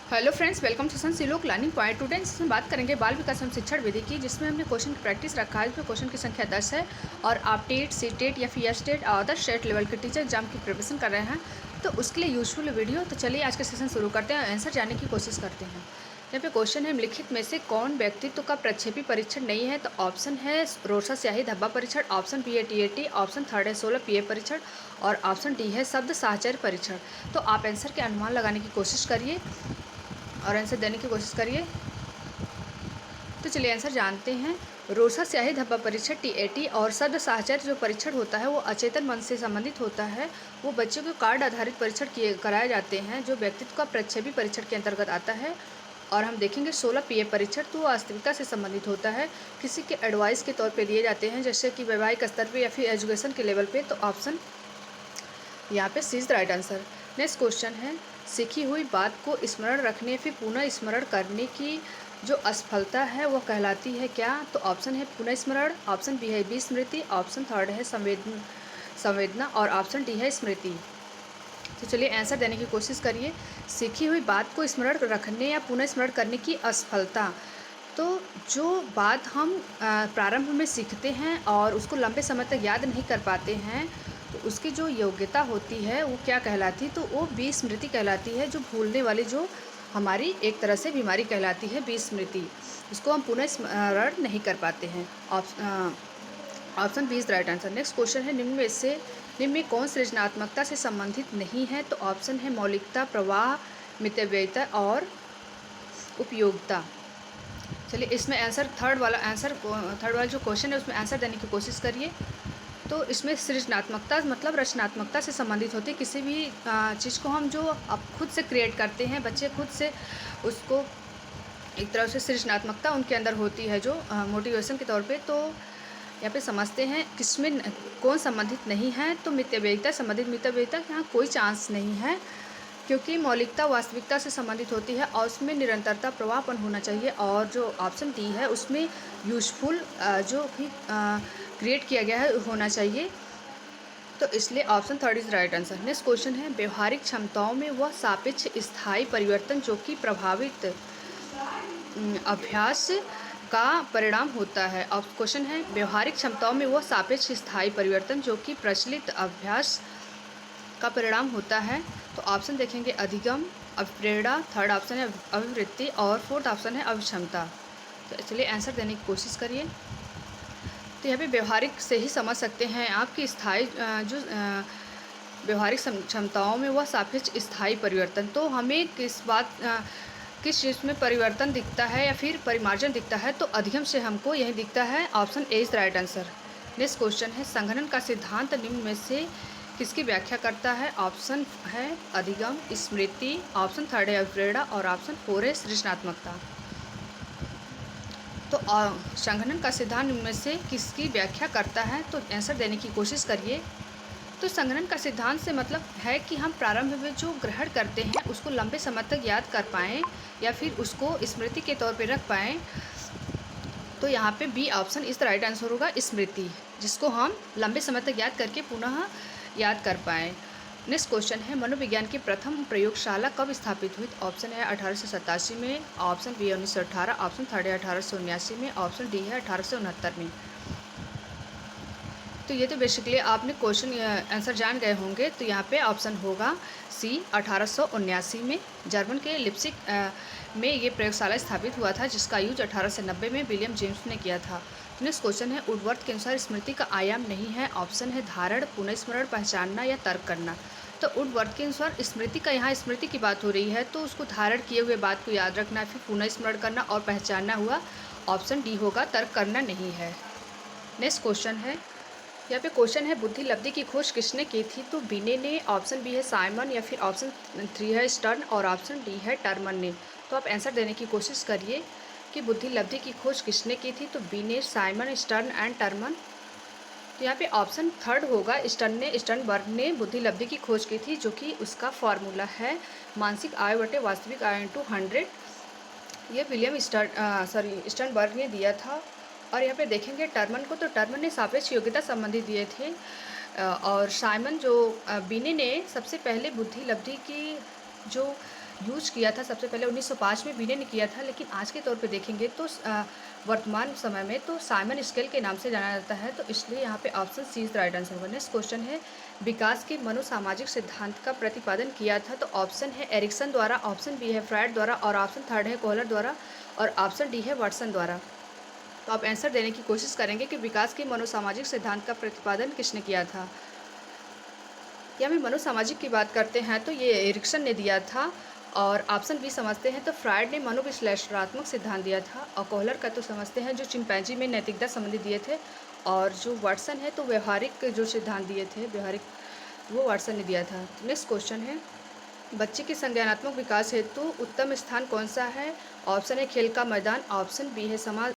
Hello friends, welcome to सिलोक learning point. Today इसमें बात करेंगे बाल विकास एवं शिक्षण विधि की, जिसमें हमने क्वेश्चन की प्रैक्टिस रखा है। इसमें क्वेश्चन की संख्या 10 है और आप टेट, सी टेट या फिर S TET other state level के टीचर एग्जाम की प्रिपरेशन कर रहे हैं तो उसके लिए यूजफुल वीडियो। तो चलिए आज का सेशन शुरू करते हैं, आंसर जानने की कोशिश करते हैं। यहाँ पे क्वेश्चन है, निम्नलिखित में से कौन व्यक्तित्व का प्रक्षेपी परीक्षण नहीं है? तो ऑप्शन है रोसा स्याही धब्बा परीक्षण, ऑप्शन बी है टीएटी, ऑप्शन थर्ड है 16 पीए परीक्षण और ऑप्शन डी है शब्द साहचर्य परीक्षण। तो आप आंसर के अनुमान लगाने की कोशिश करिए और आंसर देने की कोशिश करिए। तो चलिए आंसर जानते हैं। रोसा स्याही धब्बा परीक्षण टीएटी और शब्द साहचर्य जो परीक्षण होता है वो अचेतन मन से संबंधित होता है। वो बच्चों को कार्ड आधारित परीक्षण कराए जाते हैं जो व्यक्तित्व का प्रक्षेपी परीक्षण के अंतर्गत आता है। और हम देखेंगे 16 पीए परीक्षण तो वास्तविकता से संबंधित होता है, किसी के एडवाइस के तौर पे दिए जाते हैं, जैसे कि वैवाहिक स्तर पे या फिर एजुकेशन के लेवल पे। तो ऑप्शन यहाँ पे C is the right answer. Next question है, सीखी हुई बात को स्मरण रखने फिर पुनः स्मरण करने की जो असफलता है वह कहलाती है क्या? तो ऑप्शन है पुनः स्मरण, ऑप्शन बी है विस्मृति, ऑप्शन थर्ड है संवेदना और ऑप्शन डी है स्मृति। तो चलिए आंसर देने की कोशिश करिए। सीखी हुई बात को स्मरण रखने या पुनः स्मरण करने की असफलता, तो जो बात हम प्रारंभ में सीखते हैं और उसको लंबे समय तक याद नहीं कर पाते हैं तो उसकी जो योग्यता होती है वो क्या कहलाती है? तो वो विस्मृति कहलाती है। जो भूलने वाली जो हमारी एक तरह से बीमारी कहलाती है विस्मृति, उसको हम पुनः स्मरण नहीं कर पाते हैं। Option B is the right answer. Next question है, निम्न में कौन सृजनात्मकता से संबंधित नहीं है? तो ऑप्शन है मौलिकता, प्रवाह, मितव्ययिता और उपयोगिता। चलिए इसमें आंसर थर्ड वाला जो क्वेश्चन है उसमें आंसर देने की कोशिश करिए। तो इसमें सृजनात्मकता मतलब रचनात्मकता से संबंधित होती है। किसी भी चीज़ को हम जो अब खुद से क्रिएट करते हैं, बच्चे खुद से उसको एक तरह से सृजनात्मकता उनके अंदर होती है जो मोटिवेशन के तौर पे। तो यहाँ पे समझते हैं किसमें कौन संबंधित नहीं है? तो मितव्ययिता संबंधित। मितव्ययिता यहाँ कोई चांस नहीं है, क्योंकि मौलिकता वास्तविकता से संबंधित होती है और उसमें निरंतरता, प्रवाहपन होना चाहिए। और जो ऑप्शन डी है उसमें यूजफुल जो भी क्रिएट किया गया है होना चाहिए। तो इसलिए option third is right answer. Next question है, व्यवहारिक क्षमताओं में वह सापेक्ष स्थायी परिवर्तन जो कि प्रभावित अभ्यास का परिणाम होता है। अब क्वेश्चन है, व्यवहारिक क्षमताओं में वह सापेक्ष स्थायी परिवर्तन जो कि प्रचलित अभ्यास का परिणाम होता है। तो ऑप्शन देखेंगे अधिगम, अभिप्रेरणा, थर्ड ऑप्शन है अभिवृत्ति और फोर्थ ऑप्शन है अभिक्षमता। तो चलिए आंसर देने की कोशिश करिए। तो यहाँ पे व्यवहारिक से ही समझ सकते हैं आपकी स्थायी जो व्यवहारिक क्षमताओं में वह सापेक्ष स्थायी परिवर्तन, तो हमें किस चीज़ में परिवर्तन दिखता है या फिर परिमार्जन दिखता है? तो अधिगम से हमको यही दिखता है। Option A is the right answer. Next question है, संघनन का सिद्धांत निम्न में से किसकी व्याख्या करता है? ऑप्शन है अधिगम, स्मृति, ऑप्शन थर्ड है अभिप्रेरणा और ऑप्शन फोर है सृजनात्मकता। तो संघनन का सिद्धांत निम्न में से किसकी व्याख्या करता है? तो आंसर देने की कोशिश करिए। तो संघनन का सिद्धांत से मतलब है कि हम प्रारंभ में जो ग्रहण करते हैं उसको लंबे समय तक याद कर पाएँ या फिर उसको स्मृति के तौर पे रख पाएँ। तो यहाँ पे बी ऑप्शन इस राइट आंसर होगा, स्मृति, जिसको हम लंबे समय तक याद करके पुनः याद कर पाएँ। नेक्स्ट क्वेश्चन है, मनोविज्ञान की प्रथम प्रयोगशाला कब स्थापित हुई? ऑप्शन है 1887 में, ऑप्शन बी 1918, ऑप्शन थर्ड है 1879 में, ऑप्शन डी है 1869 में। तो ये तो बेसिकली आपने क्वेश्चन आंसर जान गए होंगे। तो यहाँ पे ऑप्शन होगा सी 1879 में जर्मन के लिप्सिक में ये प्रयोगशाला स्थापित हुआ था, जिसका यूज 1890 में विलियम जेम्स ने किया था। नेक्स्ट क्वेश्चन है, वुडवर्थ के अनुसार स्मृति का आयाम नहीं है। ऑप्शन है धारण, पुनः स्मरण, पहचानना या तर्क करना। तो वुडवर्थ के अनुसार स्मृति का, यहाँ स्मृति की बात हो रही है तो उसको धारण किए हुए बात को याद रखना, फिर पुनः स्मरण करना और पहचानना हुआ। ऑप्शन डी होगा, तर्क करना नहीं है। नेक्स्ट क्वेश्चन है, यहाँ पे क्वेश्चन है बुद्धि लब्धि की खोज किसने की थी? तो बिने ने, ऑप्शन बी है साइमन या फिर ऑप्शन थ्री है स्टर्न और ऑप्शन डी है टर्मन ने। तो आप आंसर देने की कोशिश करिए कि बुद्धि लब्धि की खोज किसने की थी? तो बिने, साइमन, स्टर्न एंड टर्मन। तो यहाँ पे ऑप्शन थर्ड होगा, स्टर्नबर्ग ने बुद्धि लब्धि की खोज की थी, जो कि उसका फॉर्मूला है मानसिक आय बटे वास्तविक आय इंटू 100। ये विलियम स्टर्नबर्ग ने दिया था। और यहाँ पे देखेंगे टर्मन को, तो टर्मन ने सापेक्ष योग्यता संबंधी दिए थे और साइमन जो बिने ने सबसे पहले बुद्धि लब्धि की जो यूज़ किया था सबसे पहले 1905 में बीने ने किया था, लेकिन आज के तौर पे देखेंगे तो वर्तमान समय में तो साइमन स्केल के नाम से जाना जाता है, तो इसलिए यहाँ पे option C is the right answer होगा। नेक्स्ट क्वेश्चन है, विकास के मनोसामाजिक सिद्धांत का प्रतिपादन किया था, तो ऑप्शन है एरिक्सन द्वारा, ऑप्शन बी है फ्रायड द्वारा और ऑप्शन थर्ड है कोहलर द्वारा और ऑप्शन डी है वाटसन द्वारा। तो आप आंसर देने की कोशिश करेंगे कि विकास के मनोसामाजिक सिद्धांत का प्रतिपादन किसने किया था। या हम मनोसामाजिक की बात करते हैं तो ये एरिक्सन ने दिया था, और ऑप्शन बी समझते हैं तो फ्रायड ने मनोविश्लेषणात्मक सिद्धांत दिया था, और कोहलर का तो समझते हैं जो चिंपैंजी में नैतिकता संबंधी दिए थे, और जो वाटसन है तो व्यवहारिक जो सिद्धांत दिए थे व्यवहारिक, वो वाटसन ने दिया था। नेक्स्ट क्वेश्चन है, बच्चे के संज्ञानात्मक विकास हेतु उत्तम स्थान कौन सा है। ऑप्शन है खेल का मैदान, ऑप्शन बी है समाज